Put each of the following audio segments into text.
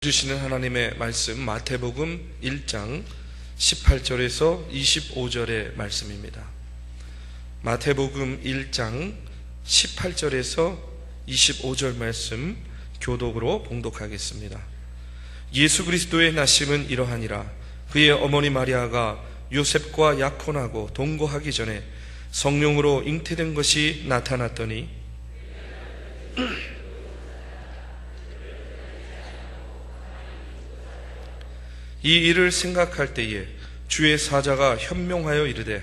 주시는 하나님의 말씀 마태복음 1장 18절에서 25절의 말씀입니다. 마태복음 1장 18절에서 25절 말씀 교독으로 봉독하겠습니다. 예수 그리스도의 나심은 이러하니라. 그의 어머니 마리아가 요셉과 약혼하고 동거하기 전에 성령으로 잉태된 것이 나타났더니 이 일을 생각할 때에 주의 사자가 현명하여 이르되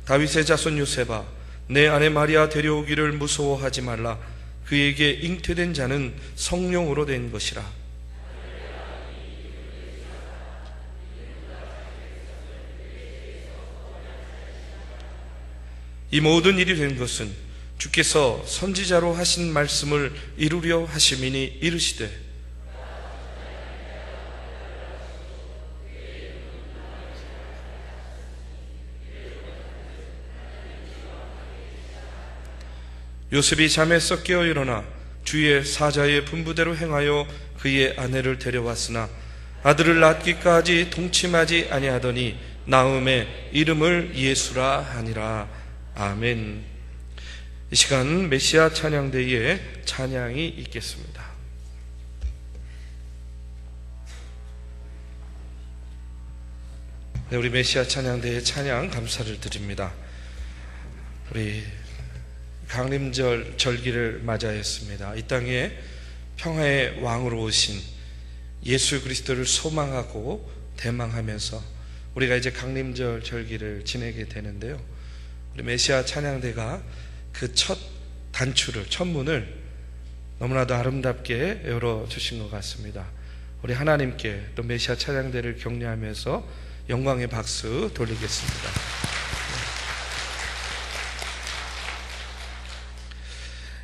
다윗의 자손 요셉아 내 아내 마리아 데려오기를 무서워하지 말라. 그에게 잉태된 자는 성령으로 된 것이라. 이 모든 일이 된 것은 주께서 선지자로 하신 말씀을 이루려 하심이니 이르시되 요셉이 잠에서 깨어 일어나 주의 사자의 분부대로 행하여 그의 아내를 데려왔으나 아들을 낳기까지 동침하지 아니하더니 나음의 이름을 예수라 하니라. 아멘. 이 시간 메시아 찬양대에 찬양이 있겠습니다. 네, 우리 메시아 찬양대에 찬양 감사를 드립니다. 우리 강림절 절기를 맞이했습니다. 이 땅에 평화의 왕으로 오신 예수 그리스도를 소망하고 대망하면서 우리가 이제 강림절 절기를 지내게 되는데요. 우리 메시아 찬양대가 그 첫 단추를, 첫 문을 너무나도 아름답게 열어주신 것 같습니다. 우리 하나님께 또 메시아 찬양대를 격려하면서 영광의 박수 돌리겠습니다.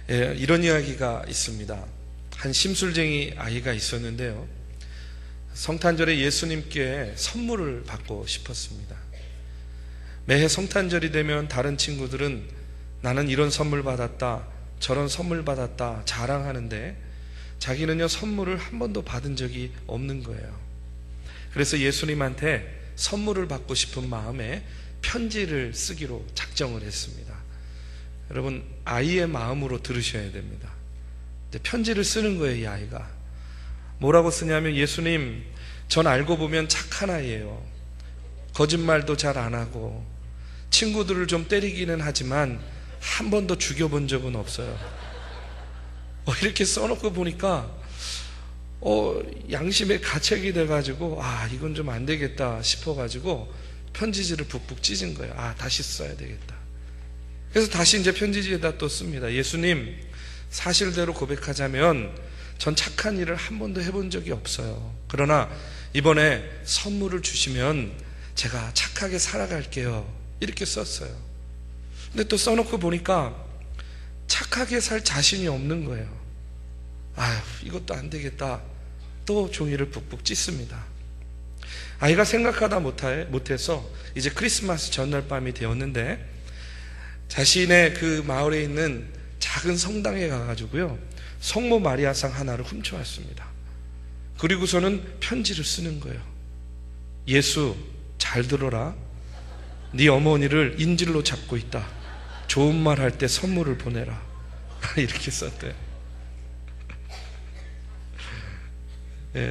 이런 이야기가 있습니다. 한 심술쟁이 아이가 있었는데요. 성탄절에 예수님께 선물을 받고 싶었습니다. 매해 성탄절이 되면 다른 친구들은 나는 이런 선물 받았다, 저런 선물 받았다 자랑하는데 자기는요 선물을 한 번도 받은 적이 없는 거예요. 그래서 예수님한테 선물을 받고 싶은 마음에 편지를 쓰기로 작정을 했습니다. 여러분, 아이의 마음으로 들으셔야 됩니다. 이제 편지를 쓰는 거예요. 이 아이가 뭐라고 쓰냐면, 예수님, 전 알고 보면 착한 아이예요. 거짓말도 잘 안 하고 친구들을 좀 때리기는 하지만 한 번도 죽여본 적은 없어요. 이렇게 써놓고 보니까 양심에 가책이 돼가지고 이건 좀 안 되겠다 싶어가지고 편지지를 북북 찢은 거예요. 다시 써야 되겠다. 그래서 다시 이제 편지지에다 또 씁니다. 예수님, 사실대로 고백하자면 전 착한 일을 한 번도 해본 적이 없어요. 그러나 이번에 선물을 주시면 제가 착하게 살아갈게요. 이렇게 썼어요. 근데 또 써놓고 보니까 착하게 살 자신이 없는 거예요. 이것도 안 되겠다. 또 종이를 북북 찢습니다. 아이가 생각하다 못해서 이제 크리스마스 전날 밤이 되었는데 자신의 그 마을에 있는 작은 성당에 가가지고요 성모 마리아상 하나를 훔쳐왔습니다. 그리고서는 편지를 쓰는 거예요. 예수, 잘 들어라. 네 어머니를 인질로 잡고 있다. 좋은 말 할 때 선물을 보내라. 이렇게 썼대요.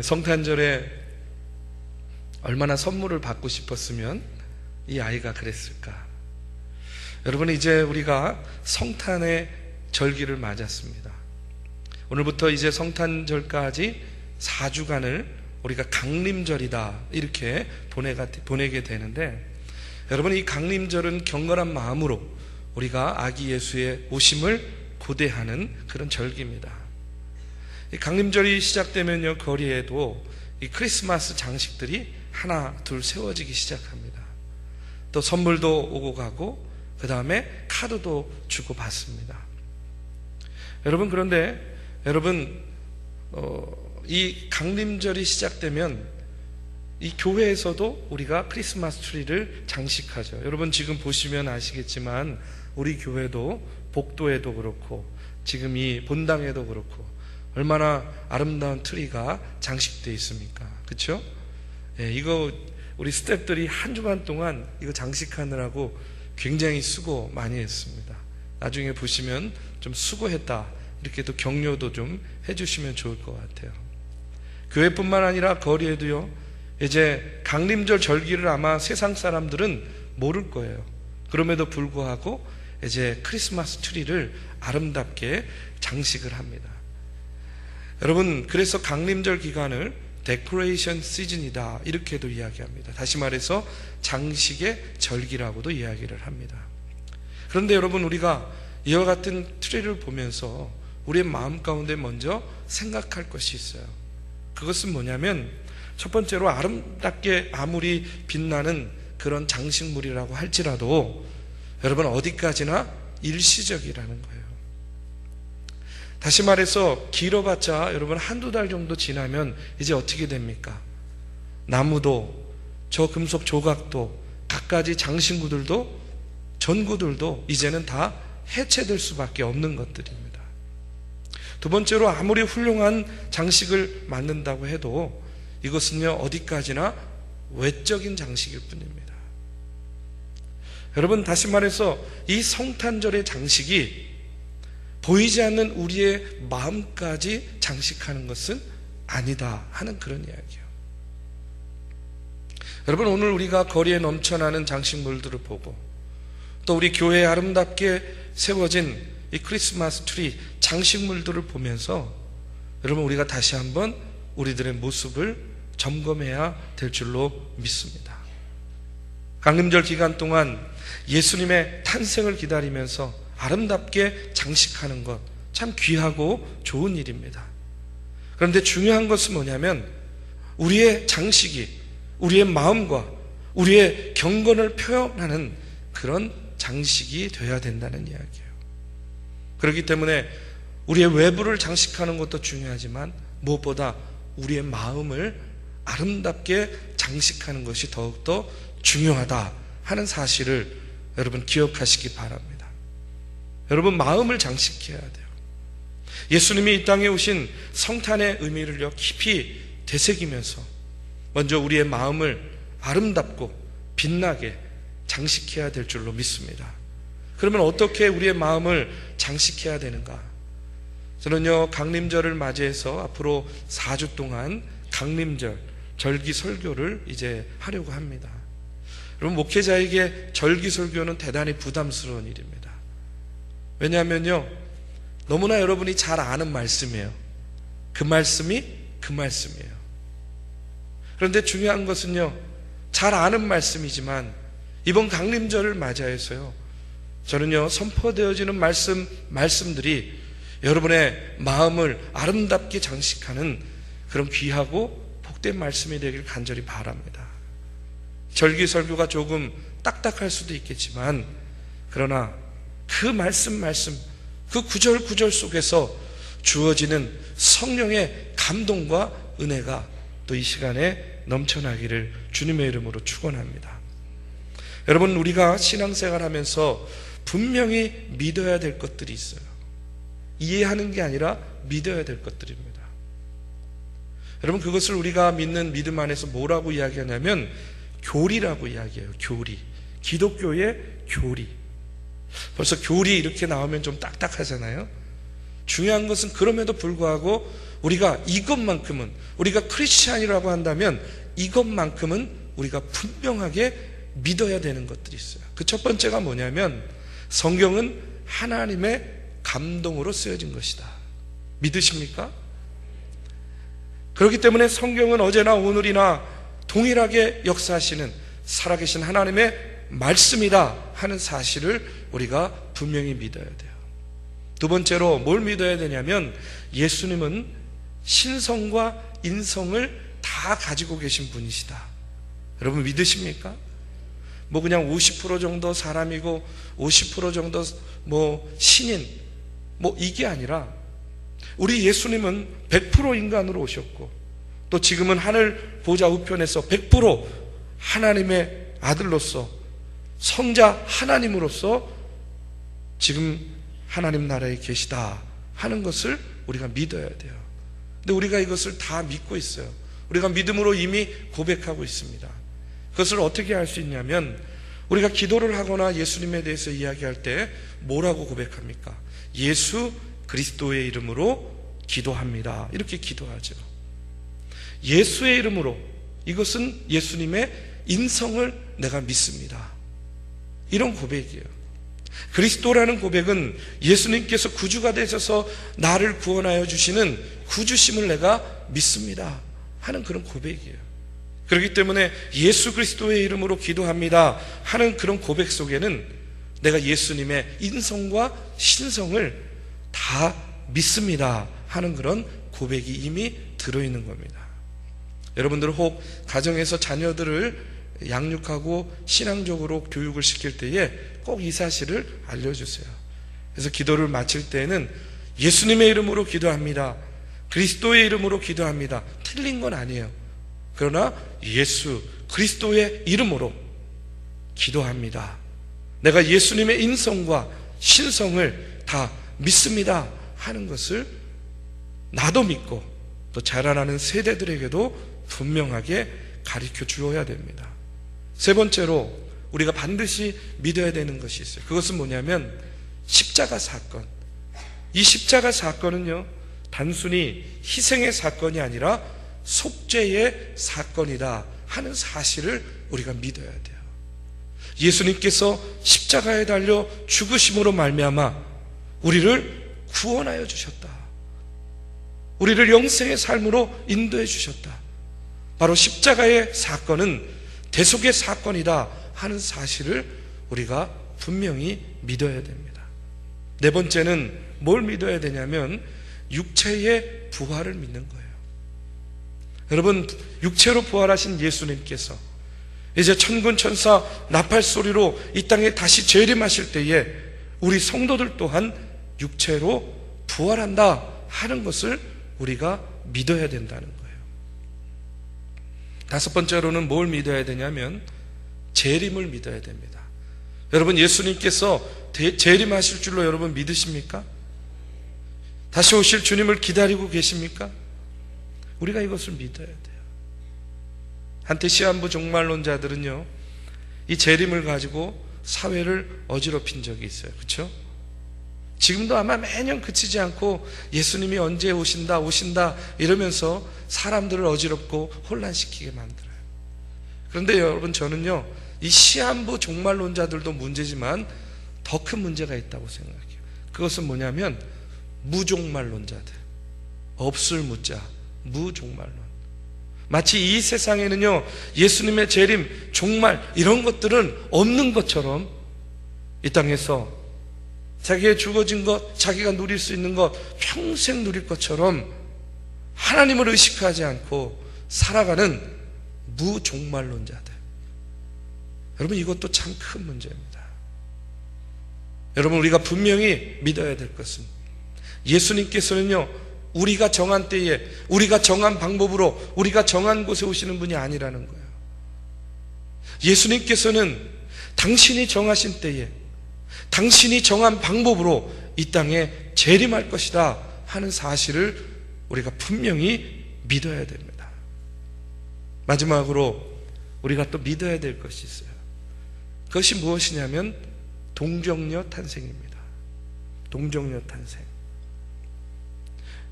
성탄절에 얼마나 선물을 받고 싶었으면 이 아이가 그랬을까. 여러분, 이제 우리가 성탄의 절기를 맞았습니다. 오늘부터 이제 성탄절까지 4주간을 우리가 강림절이다 이렇게 보내게 되는데, 여러분, 이 강림절은 경건한 마음으로 우리가 아기 예수의 오심을 고대하는 그런 절기입니다. 이 강림절이 시작되면요 거리에도 이 크리스마스 장식들이 하나 둘 세워지기 시작합니다. 또 선물도 오고 가고 그 다음에 카드도 주고 받습니다. 여러분, 그런데 여러분, 이 강림절이 시작되면 이 교회에서도 우리가 크리스마스 트리를 장식하죠. 여러분, 지금 보시면 아시겠지만 우리 교회도 복도에도 그렇고 지금 이 본당에도 그렇고 얼마나 아름다운 트리가 장식되어 있습니까? 그렇죠? 예, 이거 우리 스태프들이 한 주간 동안 이거 장식하느라고 굉장히 수고 많이 했습니다. 나중에 보시면 좀 수고했다 이렇게 또 격려도 좀 해주시면 좋을 것 같아요. 교회뿐만 아니라 거리에도요, 이제 강림절 절기를 아마 세상 사람들은 모를 거예요. 그럼에도 불구하고 이제 크리스마스 트리를 아름답게 장식을 합니다. 여러분, 그래서 강림절 기간을 데코레이션 시즌이다 이렇게도 이야기합니다. 다시 말해서 장식의 절기라고도 이야기를 합니다. 그런데 여러분, 우리가 이와 같은 트리를 보면서 우리의 마음 가운데 먼저 생각할 것이 있어요. 그것은 뭐냐면, 첫 번째로 아름답게 아무리 빛나는 그런 장식물이라고 할지라도 여러분, 어디까지나 일시적이라는 거예요. 다시 말해서 길어봤자 여러분 한두 달 정도 지나면 이제 어떻게 됩니까? 나무도 저 금속 조각도 갖가지 장신구들도 전구들도 이제는 다 해체될 수밖에 없는 것들입니다. 두 번째로 아무리 훌륭한 장식을 만든다고 해도 이것은요, 어디까지나 외적인 장식일 뿐입니다. 여러분, 다시 말해서 이 성탄절의 장식이 보이지 않는 우리의 마음까지 장식하는 것은 아니다 하는 그런 이야기예요. 여러분, 오늘 우리가 거리에 넘쳐나는 장식물들을 보고 또 우리 교회에 아름답게 세워진 이 크리스마스 트리 장식물들을 보면서 여러분, 우리가 다시 한번 우리들의 모습을 점검해야 될 줄로 믿습니다. 강림절 기간 동안 예수님의 탄생을 기다리면서 아름답게 장식하는 것 참 귀하고 좋은 일입니다. 그런데 중요한 것은 뭐냐면, 우리의 장식이 우리의 마음과 우리의 경건을 표현하는 그런 장식이 되어야 된다는 이야기예요. 그렇기 때문에 우리의 외부를 장식하는 것도 중요하지만 무엇보다 우리의 마음을 아름답게 장식하는 것이 더욱더 중요하다 하는 사실을 여러분 기억하시기 바랍니다. 여러분, 마음을 장식해야 돼요. 예수님이 이 땅에 오신 성탄의 의미를요 깊이 되새기면서 먼저 우리의 마음을 아름답고 빛나게 장식해야 될 줄로 믿습니다. 그러면 어떻게 우리의 마음을 장식해야 되는가? 저는요, 강림절을 맞이해서 앞으로 4주 동안 강림절 절기 설교를 이제 하려고 합니다. 여러분, 목회자에게 절기 설교는 대단히 부담스러운 일입니다. 왜냐하면요, 너무나 여러분이 잘 아는 말씀이에요. 그 말씀이 그 말씀이에요. 그런데 중요한 것은요, 잘 아는 말씀이지만 이번 강림절을 맞이해서요, 저는요, 선포되어지는 말씀들이 여러분의 마음을 아름답게 장식하는 그런 귀하고 복된 말씀이 되길 간절히 바랍니다. 절기 설교가 조금 딱딱할 수도 있겠지만, 그러나 그 말씀 그 구절 속에서 주어지는 성령의 감동과 은혜가 또 이 시간에 넘쳐나기를 주님의 이름으로 축원합니다. 여러분, 우리가 신앙생활 하면서 분명히 믿어야 될 것들이 있어요. 이해하는 게 아니라 믿어야 될 것들입니다. 여러분, 그것을 우리가 믿는 믿음 안에서 뭐라고 이야기하냐면 교리라고 이야기해요. 교리. 기독교의 교리. 벌써 교리 이렇게 나오면 좀 딱딱하잖아요. 중요한 것은 그럼에도 불구하고 우리가 이것만큼은, 우리가 크리스찬이라고 한다면 이것만큼은 우리가 분명하게 믿어야 되는 것들이 있어요. 그 첫 번째가 뭐냐면, 성경은 하나님의 감동으로 쓰여진 것이다. 믿으십니까? 그렇기 때문에 성경은 어제나 오늘이나 동일하게 역사하시는 살아계신 하나님의 말씀이다 하는 사실을 우리가 분명히 믿어야 돼요. 두 번째로 뭘 믿어야 되냐면, 예수님은 신성과 인성을 다 가지고 계신 분이시다. 여러분, 믿으십니까? 뭐 그냥 50% 정도 사람이고 50% 정도 뭐 신인, 뭐 이게 아니라 우리 예수님은 100% 인간으로 오셨고 또 지금은 하늘 보좌 우편에서 100% 하나님의 아들로서 성자 하나님으로서 지금 하나님 나라에 계시다 하는 것을 우리가 믿어야 돼요. 근데 우리가 이것을 다 믿고 있어요. 우리가 믿음으로 이미 고백하고 있습니다. 그것을 어떻게 할 수 있냐면 우리가 기도를 하거나 예수님에 대해서 이야기할 때 뭐라고 고백합니까? 예수 그리스도의 이름으로 기도합니다. 이렇게 기도하죠. 예수의 이름으로, 이것은 예수님의 인성을 내가 믿습니다. 이런 고백이에요. 그리스도라는 고백은 예수님께서 구주가 되셔서 나를 구원하여 주시는 구주심을 내가 믿습니다 하는 그런 고백이에요. 그렇기 때문에 예수 그리스도의 이름으로 기도합니다 하는 그런 고백 속에는 내가 예수님의 인성과 신성을 다 믿습니다 하는 그런 고백이 이미 들어있는 겁니다. 여러분들 혹 가정에서 자녀들을 양육하고 신앙적으로 교육을 시킬 때에 꼭 이 사실을 알려주세요. 그래서 기도를 마칠 때에는 예수님의 이름으로 기도합니다, 그리스도의 이름으로 기도합니다, 틀린 건 아니에요. 그러나 예수 그리스도의 이름으로 기도합니다, 내가 예수님의 인성과 신성을 다 믿습니다 하는 것을 나도 믿고 또 자라나는 세대들에게도 분명하게 가르쳐 주어야 됩니다. 세 번째로 우리가 반드시 믿어야 되는 것이 있어요. 그것은 뭐냐면 십자가 사건. 이 십자가 사건은요, 단순히 희생의 사건이 아니라 속죄의 사건이다 하는 사실을 우리가 믿어야 돼요. 예수님께서 십자가에 달려 죽으심으로 말미암아 우리를 구원하여 주셨다, 우리를 영생의 삶으로 인도해 주셨다. 바로 십자가의 사건은 대속의 사건이다 하는 사실을 우리가 분명히 믿어야 됩니다. 네 번째는 뭘 믿어야 되냐면 육체의 부활을 믿는 거예요. 여러분, 육체로 부활하신 예수님께서 이제 천군 천사 나팔 소리로 이 땅에 다시 재림하실 때에 우리 성도들 또한 육체로 부활한다 하는 것을 우리가 믿어야 된다는 거예요. 다섯 번째로는 뭘 믿어야 되냐면 재림을 믿어야 됩니다. 여러분, 예수님께서 재림하실 줄로 여러분 믿으십니까? 다시 오실 주님을 기다리고 계십니까? 우리가 이것을 믿어야 돼요. 한때 시한부 종말론자들은요, 이 재림을 가지고 사회를 어지럽힌 적이 있어요. 그렇죠? 지금도 아마 매년 그치지 않고 예수님이 언제 오신다 이러면서 사람들을 어지럽고 혼란시키게 만들어요. 그런데 여러분, 저는요, 이 시한부 종말론자들도 문제지만 더 큰 문제가 있다고 생각해요. 그것은 뭐냐면 무종말론자들, 없을 무자, 무종말론. 마치 이 세상에는요, 예수님의 재림, 종말 이런 것들은 없는 것처럼 이 땅에서 자기의 주어진 것, 자기가 누릴 수 있는 것 평생 누릴 것처럼 하나님을 의식하지 않고 살아가는 무종말론자들. 여러분, 이것도 참 큰 문제입니다. 여러분, 우리가 분명히 믿어야 될 것은 예수님께서는요, 우리가 정한 때에, 우리가 정한 방법으로, 우리가 정한 곳에 오시는 분이 아니라는 거예요. 예수님께서는 당신이 정하신 때에, 당신이 정한 방법으로 이 땅에 재림할 것이다 하는 사실을 우리가 분명히 믿어야 됩니다. 마지막으로 우리가 또 믿어야 될 것이 있어요. 그것이 무엇이냐면 동정녀 탄생입니다. 동정녀 탄생.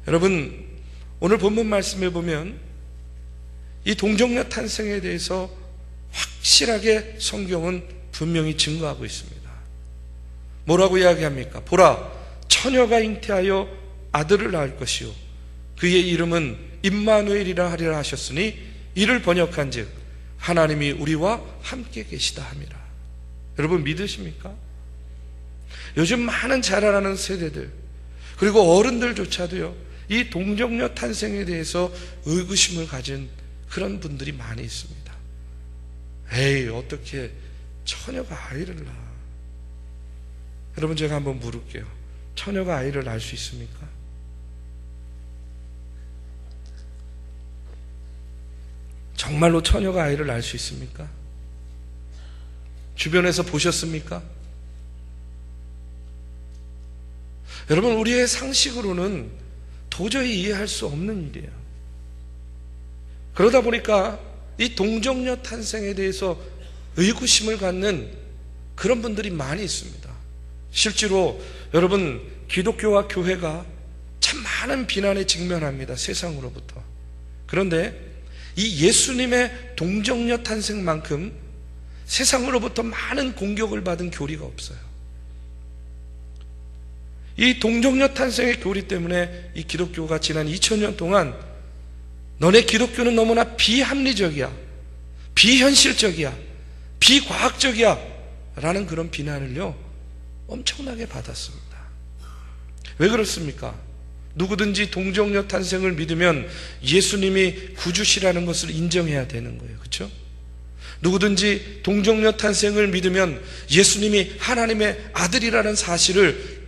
여러분, 오늘 본문 말씀에 보면 이 동정녀 탄생에 대해서 확실하게 성경은 분명히 증거하고 있습니다. 뭐라고 이야기합니까? 보라, 처녀가 잉태하여 아들을 낳을 것이요 그의 이름은 임마누엘이라 하리라 하셨으니 이를 번역한즉 하나님이 우리와 함께 계시다 함이라. 여러분, 믿으십니까? 요즘 많은 자라나는 세대들, 그리고 어른들조차도요, 이 동정녀 탄생에 대해서 의구심을 가진 그런 분들이 많이 있습니다. 에이, 어떻게 처녀가 아이를 낳아? 여러분, 제가 한번 물을게요. 처녀가 아이를 낳을 수 있습니까? 정말로 처녀가 아이를 낳을 수 있습니까? 주변에서 보셨습니까? 여러분, 우리의 상식으로는 도저히 이해할 수 없는 일이에요. 그러다 보니까 이 동정녀 탄생에 대해서 의구심을 갖는 그런 분들이 많이 있습니다. 실제로 여러분, 기독교와 교회가 참 많은 비난에 직면합니다. 세상으로부터. 그런데 이 예수님의 동정녀 탄생만큼 세상으로부터 많은 공격을 받은 교리가 없어요. 이 동정녀 탄생의 교리 때문에 이 기독교가 지난 2000년 동안 너네 기독교는 너무나 비합리적이야, 비현실적이야, 비과학적이야 라는 그런 비난을요 엄청나게 받았습니다. 왜 그렇습니까? 누구든지 동정녀 탄생을 믿으면 예수님이 구주시라는 것을 인정해야 되는 거예요. 그렇죠? 누구든지 동정녀 탄생을 믿으면 예수님이 하나님의 아들이라는 사실을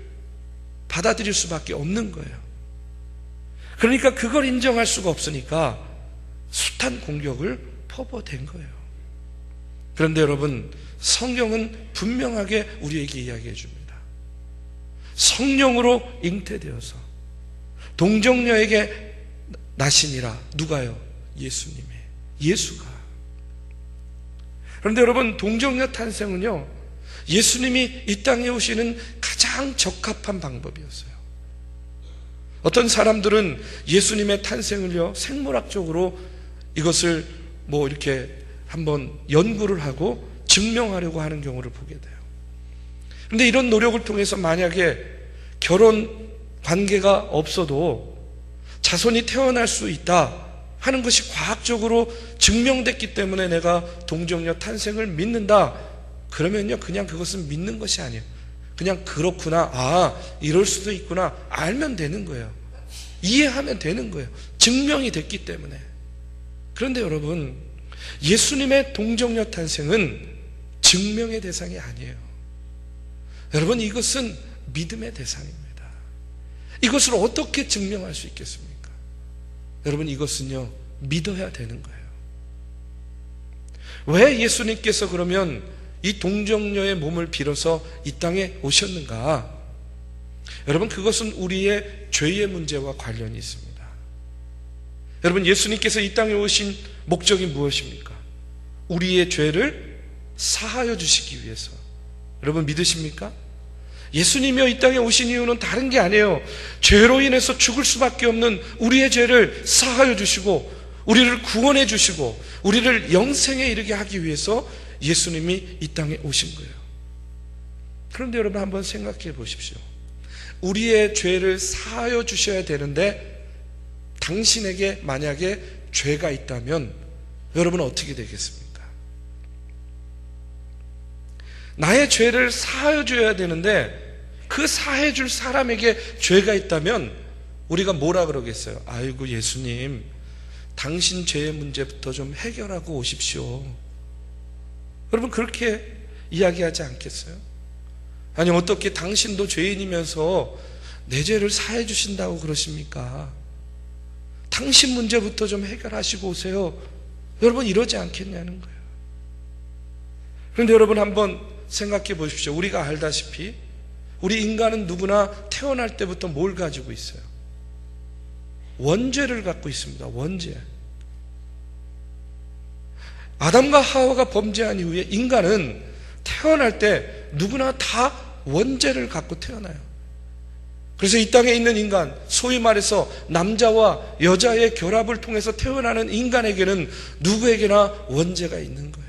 받아들일 수밖에 없는 거예요. 그러니까 그걸 인정할 수가 없으니까 숱한 공격을 퍼부어댄 거예요. 그런데 여러분, 성경은 분명하게 우리에게 이야기해 줍니다. 성령으로 잉태되어서 동정녀에게 나시니라. 누가요? 예수님이. 예수가. 그런데 여러분, 동정녀 탄생은요 예수님이 이 땅에 오시는 가장 적합한 방법이었어요. 어떤 사람들은 예수님의 탄생을요 생물학적으로 이것을 이렇게 한번 연구를 하고 증명하려고 하는 경우를 보게 돼요. 그런데 이런 노력을 통해서 만약에 결혼 관계가 없어도 자손이 태어날 수 있다 하는 것이 과학적으로 증명됐기 때문에 내가 동정녀 탄생을 믿는다, 그러면요 그냥 그것은 믿는 것이 아니에요. 그냥 그렇구나, 아 이럴 수도 있구나 알면 되는 거예요. 이해하면 되는 거예요. 증명이 됐기 때문에. 그런데 여러분, 예수님의 동정녀 탄생은 증명의 대상이 아니에요. 여러분, 이것은 믿음의 대상입니다. 이것을 어떻게 증명할 수 있겠습니까? 여러분, 이것은요 믿어야 되는 거예요. 왜 예수님께서 그러면 이 동정녀의 몸을 빌어서 이 땅에 오셨는가? 여러분, 그것은 우리의 죄의 문제와 관련이 있습니다. 여러분, 예수님께서 이 땅에 오신 목적이 무엇입니까? 우리의 죄를 사하여 주시기 위해서. 여러분 믿으십니까? 예수님이 이 땅에 오신 이유는 다른 게 아니에요. 죄로 인해서 죽을 수밖에 없는 우리의 죄를 사하여 주시고 우리를 구원해 주시고 우리를 영생에 이르게 하기 위해서 예수님이 이 땅에 오신 거예요. 그런데 여러분 한번 생각해 보십시오. 우리의 죄를 사하여 주셔야 되는데 당신에게 만약에 죄가 있다면 여러분은 어떻게 되겠습니까? 나의 죄를 사하여 줘야 되는데 그 사해 줄 사람에게 죄가 있다면 우리가 뭐라 그러겠어요? 아이고 예수님, 당신 죄의 문제부터 좀 해결하고 오십시오. 여러분 그렇게 이야기하지 않겠어요? 아니 어떻게 당신도 죄인이면서 내 죄를 사해 주신다고 그러십니까? 당신 문제부터 좀 해결하시고 오세요. 여러분 이러지 않겠냐는 거예요. 그런데 여러분 한번 생각해 보십시오. 우리가 알다시피 우리 인간은 누구나 태어날 때부터 뭘 가지고 있어요? 원죄를 갖고 있습니다. 원죄. 아담과 하와가 범죄한 이후에 인간은 태어날 때 누구나 다 원죄를 갖고 태어나요. 그래서 이 땅에 있는 인간, 소위 말해서 남자와 여자의 결합을 통해서 태어나는 인간에게는 누구에게나 원죄가 있는 거예요.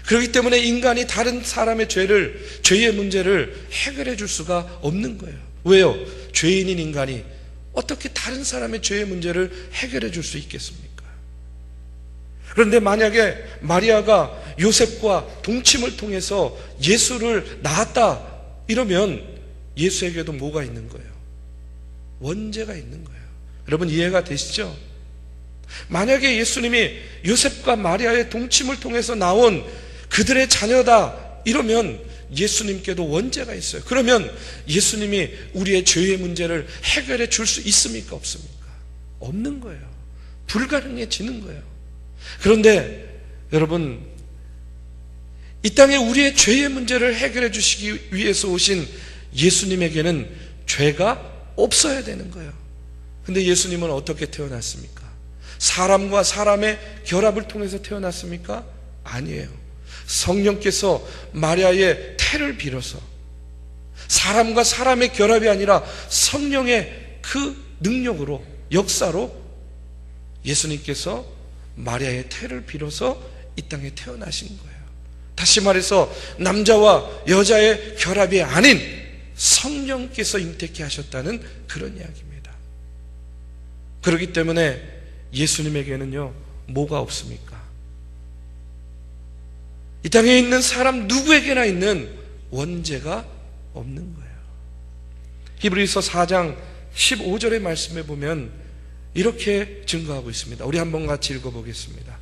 그렇기 때문에 인간이 다른 사람의 죄의 문제를 해결해 줄 수가 없는 거예요. 왜요? 죄인인 인간이 어떻게 다른 사람의 죄의 문제를 해결해 줄 수 있겠습니까? 그런데 만약에 마리아가 요셉과 동침을 통해서 예수를 낳았다 이러면 예수에게도 뭐가 있는 거예요? 원죄가 있는 거예요. 여러분 이해가 되시죠? 만약에 예수님이 요셉과 마리아의 동침을 통해서 나온 그들의 자녀다 이러면 예수님께도 원죄가 있어요. 그러면 예수님이 우리의 죄의 문제를 해결해 줄 수 있습니까? 없습니까? 없는 거예요. 불가능해지는 거예요. 그런데 여러분, 이 땅에 우리의 죄의 문제를 해결해 주시기 위해서 오신 예수님에게는 죄가 없어야 되는 거예요. 근데 예수님은 어떻게 태어났습니까? 사람과 사람의 결합을 통해서 태어났습니까? 아니에요. 성령께서 마리아의 태를 빌어서 사람과 사람의 결합이 아니라 성령의 그 능력으로, 역사로 예수님께서 마리아의 태를 빌어서 이 땅에 태어나신 거예요. 다시 말해서 남자와 여자의 결합이 아닌 성령께서 임택케 하셨다는 그런 이야기입니다. 그렇기 때문에 예수님에게는요, 뭐가 없습니까? 이 땅에 있는 사람 누구에게나 있는 원죄가 없는 거예요. 히브리서 4장 15절의 말씀에 보면 이렇게 증거하고 있습니다. 우리 한번 같이 읽어보겠습니다.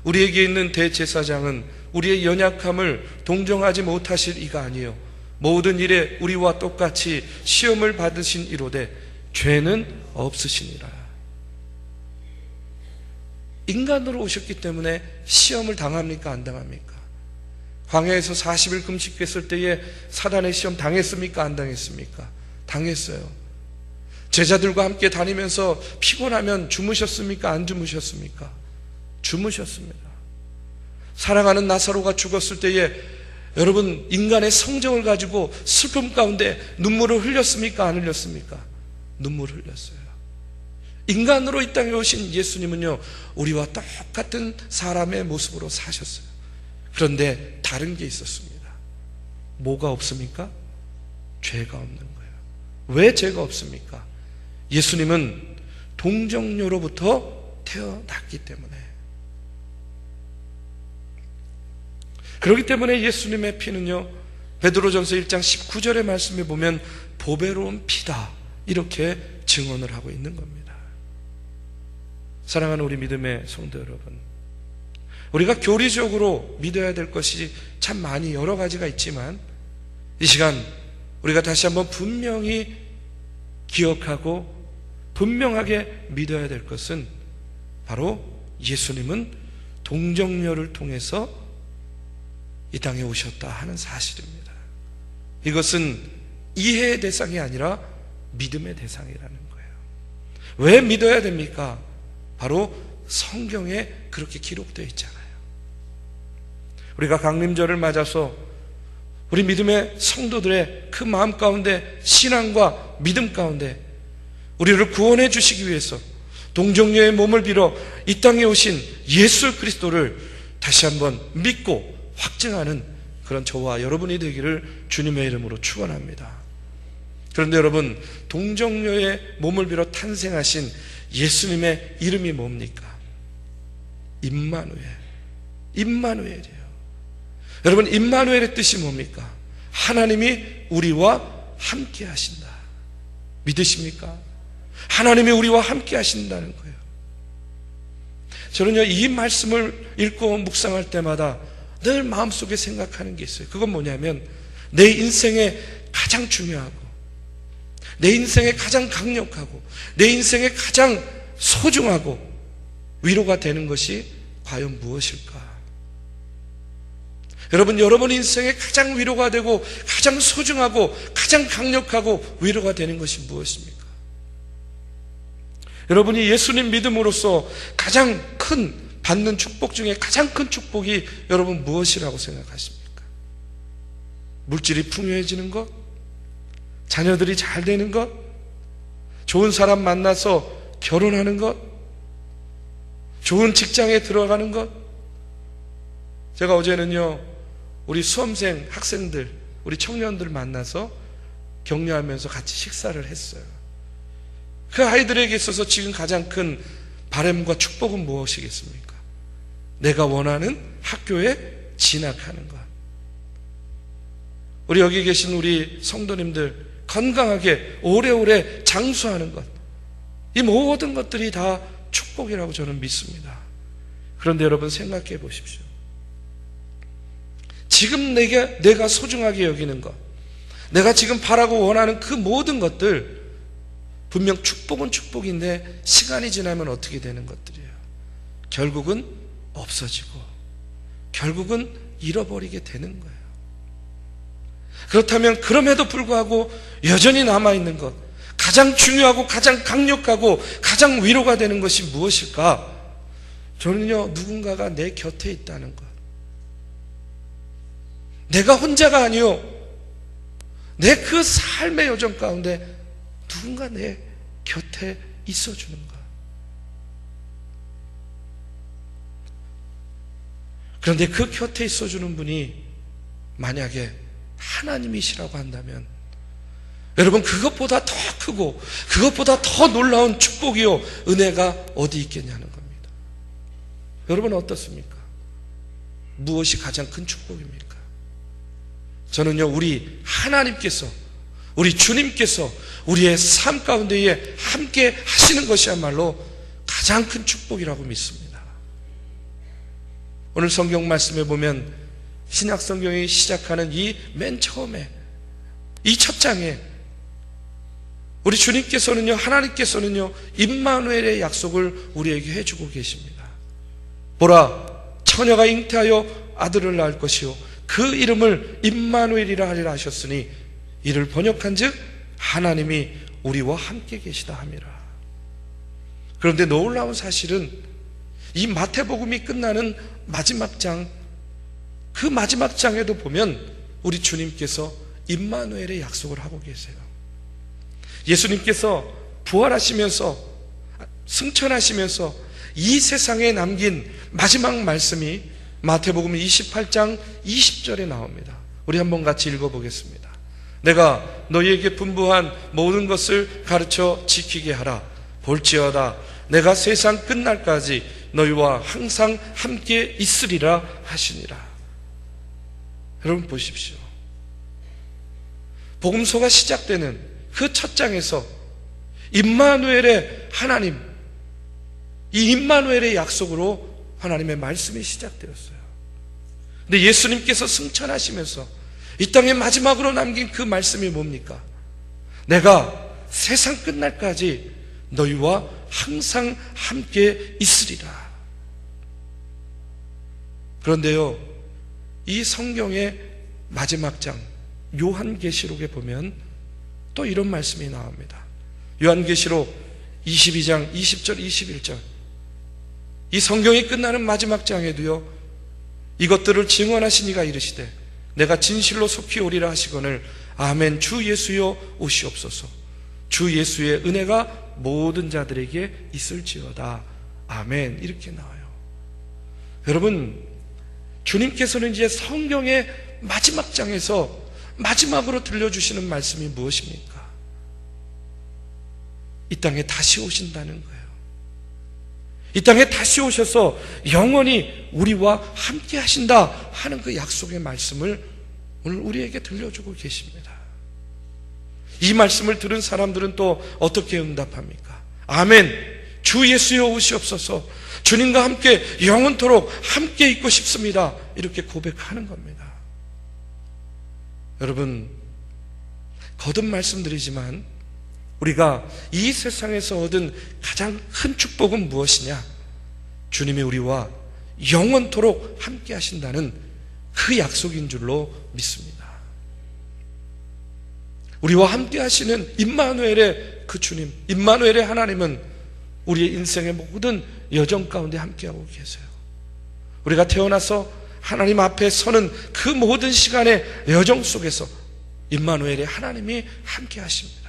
우리에게 있는 대제사장은 우리의 연약함을 동정하지 못하실 이가 아니요 모든 일에 우리와 똑같이 시험을 받으신 이로되 죄는 없으시니라. 인간으로 오셨기 때문에 시험을 당합니까? 안 당합니까? 광야에서 40일 금식했을 때에 사단의 시험 당했습니까? 안 당했습니까? 당했어요. 제자들과 함께 다니면서 피곤하면 주무셨습니까? 안 주무셨습니까? 주무셨습니다. 사랑하는 나사로가 죽었을 때에 여러분, 인간의 성정을 가지고 슬픔 가운데 눈물을 흘렸습니까? 안 흘렸습니까? 눈물을 흘렸어요. 인간으로 이 땅에 오신 예수님은요, 우리와 똑같은 사람의 모습으로 사셨어요. 그런데 다른 게 있었습니다. 뭐가 없습니까? 죄가 없는 거예요. 왜 죄가 없습니까? 예수님은 동정녀로부터 태어났기 때문에. 그렇기 때문에 예수님의 피는요, 베드로전서 1장 19절의 말씀에 보면 보배로운 피다, 이렇게 증언을 하고 있는 겁니다. 사랑하는 우리 믿음의 성도 여러분, 우리가 교리적으로 믿어야 될 것이 참 많이 여러 가지가 있지만 이 시간 우리가 다시 한번 분명히 기억하고 분명하게 믿어야 될 것은 바로 예수님은 동정녀를 통해서 이 땅에 오셨다 하는 사실입니다. 이것은 이해의 대상이 아니라 믿음의 대상이라는 거예요. 왜 믿어야 됩니까? 바로 성경에 그렇게 기록되어 있잖아요. 우리가 강림절을 맞아서 우리 믿음의 성도들의 그 마음 가운데, 신앙과 믿음 가운데 우리를 구원해 주시기 위해서 동정녀의 몸을 빌어 이 땅에 오신 예수 그리스도를 다시 한번 믿고 확증하는 그런 저와 여러분이 되기를 주님의 이름으로 축원합니다. 그런데 여러분, 동정녀의 몸을 빌어 탄생하신 예수님의 이름이 뭡니까? 임마누엘. 임마누엘이에요. 여러분, 임마누엘의 뜻이 뭡니까? 하나님이 우리와 함께 하신다. 믿으십니까? 하나님이 우리와 함께 하신다는 거예요. 저는요, 이 말씀을 읽고 묵상할 때마다 늘 마음속에 생각하는 게 있어요. 그건 뭐냐면, 내 인생에 가장 중요하고 내 인생에 가장 강력하고 내 인생에 가장 소중하고 위로가 되는 것이 과연 무엇일까? 여러분, 여러분 인생에 가장 위로가 되고 가장 소중하고 가장 강력하고 위로가 되는 것이 무엇입니까? 여러분이 예수님 믿음으로써 가장 큰 받는 축복 중에 가장 큰 축복이 여러분 무엇이라고 생각하십니까? 물질이 풍요해지는 것? 자녀들이 잘 되는 것? 좋은 사람 만나서 결혼하는 것? 좋은 직장에 들어가는 것? 제가 어제는요, 우리 수험생, 학생들, 우리 청년들 만나서 격려하면서 같이 식사를 했어요. 그 아이들에게 있어서 지금 가장 큰 바람과 축복은 무엇이겠습니까? 내가 원하는 학교에 진학하는 것. 우리 여기 계신 우리 성도님들 건강하게 오래오래 장수하는 것. 이 모든 것들이 다 축복이라고 저는 믿습니다. 그런데 여러분, 생각해 보십시오. 지금 내가 소중하게 여기는 것, 내가 지금 바라고 원하는 그 모든 것들, 분명 축복은 축복인데 시간이 지나면 어떻게 되는 것들이에요? 결국은 없어지고 결국은 잃어버리게 되는 거예요. 그렇다면 그럼에도 불구하고 여전히 남아있는 것, 가장 중요하고 가장 강력하고 가장 위로가 되는 것이 무엇일까? 저는요, 누군가가 내 곁에 있다는 것. 내가 혼자가 아니요, 내 그 삶의 여정 가운데 누군가 내 곁에 있어주는 것. 그런데 그 곁에 있어주는 분이 만약에 하나님이시라고 한다면, 여러분, 그것보다 더 크고 그것보다 더 놀라운 축복이요, 은혜가 어디 있겠냐는 겁니다. 여러분 어떻습니까? 무엇이 가장 큰 축복입니까? 저는요, 우리 하나님께서, 우리 주님께서 우리의 삶 가운데에 함께 하시는 것이야말로 가장 큰 축복이라고 믿습니다. 오늘 성경 말씀에 보면 신약 성경이 시작하는 이 맨 처음에, 이 첫 장에 우리 주님께서는요, 하나님께서는요, 임마누엘의 약속을 우리에게 해주고 계십니다. 보라, 처녀가 잉태하여 아들을 낳을 것이요 그 이름을 임마누엘이라 하리라 하셨으니 이를 번역한즉 하나님이 우리와 함께 계시다 함이라. 그런데 놀라운 사실은 이 마태복음이 끝나는 마지막 장, 그 마지막 장에도 보면 우리 주님께서 임마누엘의 약속을 하고 계세요. 예수님께서 부활하시면서, 승천하시면서 이 세상에 남긴 마지막 말씀이 마태복음 28장 20절에 나옵니다. 우리 한번 같이 읽어보겠습니다. 내가 너희에게 분부한 모든 것을 가르쳐 지키게 하라. 볼지어다 내가 세상 끝날까지 너희와 항상 함께 있으리라 하시니라. 여러분 보십시오. 복음서가 시작되는 그 첫 장에서 임마누엘의 하나님, 이 임마누엘의 약속으로 하나님의 말씀이 시작되었어요. 근데 예수님께서 승천하시면서 이 땅에 마지막으로 남긴 그 말씀이 뭡니까? 내가 세상 끝날까지 너희와 항상 함께 있으리라. 그런데요, 이 성경의 마지막 장 요한계시록에 보면 또 이런 말씀이 나옵니다. 요한계시록 22장 20절 21절, 이 성경이 끝나는 마지막 장에도요, 이것들을 증언하신 이가 이르시되 내가 진실로 속히 오리라 하시거늘 아멘. 주 예수여 오시옵소서. 주 예수의 은혜가 모든 자들에게 있을지어다. 아멘. 이렇게 나와요. 여러분, 주님께서는 이제 성경의 마지막 장에서 마지막으로 들려주시는 말씀이 무엇입니까? 이 땅에 다시 오신다는 거예요. 이 땅에 다시 오셔서 영원히 우리와 함께 하신다 하는 그 약속의 말씀을 오늘 우리에게 들려주고 계십니다. 이 말씀을 들은 사람들은 또 어떻게 응답합니까? 아멘. 주 예수여 오시옵소서. 주님과 함께 영원토록 함께 있고 싶습니다. 이렇게 고백하는 겁니다. 여러분, 거듭 말씀드리지만 우리가 이 세상에서 얻은 가장 큰 축복은 무엇이냐? 주님이 우리와 영원토록 함께 하신다는 그 약속인 줄로 믿습니다. 우리와 함께 하시는 임마누엘의 그 주님, 임마누엘의 하나님은 우리의 인생의 모든 여정 가운데 함께하고 계세요. 우리가 태어나서 하나님 앞에 서는 그 모든 시간의 여정 속에서 임마누엘의 하나님이 함께 하십니다.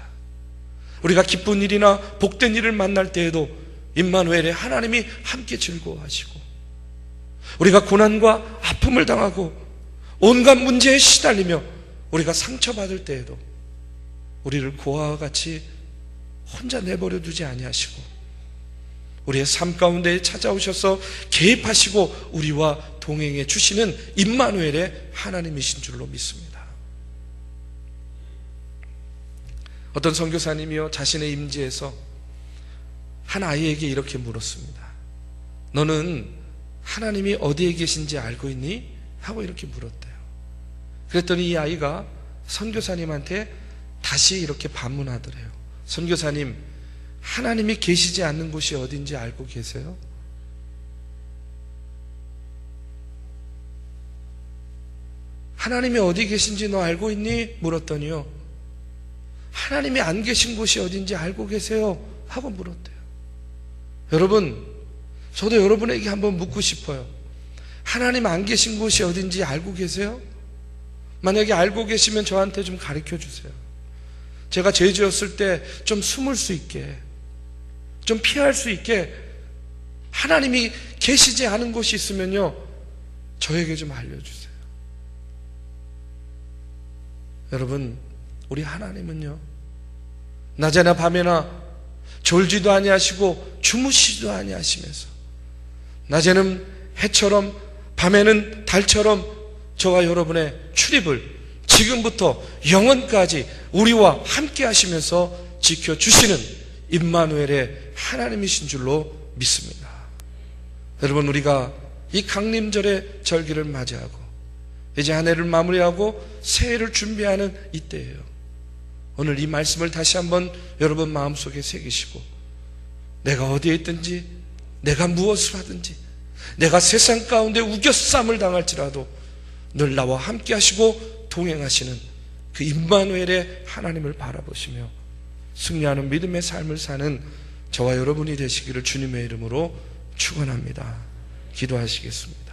우리가 기쁜 일이나 복된 일을 만날 때에도 임마누엘의 하나님이 함께 즐거워하시고, 우리가 고난과 아픔을 당하고 온갖 문제에 시달리며 우리가 상처받을 때에도 우리를 고아와 같이 혼자 내버려 두지 아니하시고 우리의 삶 가운데 찾아오셔서 개입하시고 우리와 동행해 주시는 임마누엘의 하나님이신 줄로 믿습니다. 어떤 선교사님이요, 자신의 임지에서 한 아이에게 이렇게 물었습니다. 너는 하나님이 어디에 계신지 알고 있니? 하고 이렇게 물었대요. 그랬더니 이 아이가 선교사님한테 다시 이렇게 반문하더래요. 선교사님, 하나님이 계시지 않는 곳이 어딘지 알고 계세요? 하나님이 어디 계신지 너 알고 있니? 물었더니요, 하나님이 안 계신 곳이 어딘지 알고 계세요? 하고 물었대요. 여러분, 저도 여러분에게 한번 묻고 싶어요. 하나님 안 계신 곳이 어딘지 알고 계세요? 만약에 알고 계시면 저한테 좀 가르쳐 주세요. 제가 죄 지었을 때 좀 숨을 수 있게, 좀 피할 수 있게 하나님이 계시지 않은 곳이 있으면요, 저에게 좀 알려주세요. 여러분, 우리 하나님은요, 낮에나 밤에나 졸지도 아니하시고 주무시지도 아니하시면서 낮에는 해처럼 밤에는 달처럼 저와 여러분의 출입을 지금부터 영원까지 우리와 함께 하시면서 지켜주시는 임마누엘의 하나님이신 줄로 믿습니다. 여러분, 우리가 이 강림절의 절기를 맞이하고 이제 한 해를 마무리하고 새해를 준비하는 이때예요. 오늘 이 말씀을 다시 한번 여러분 마음속에 새기시고, 내가 어디에 있든지, 내가 무엇을 하든지, 내가 세상 가운데 우겨쌈을 당할지라도 늘 나와 함께 하시고 동행하시는 그 임마누엘의 하나님을 바라보시며 승리하는 믿음의 삶을 사는 저와 여러분이 되시기를 주님의 이름으로 축원합니다. 기도하시겠습니다.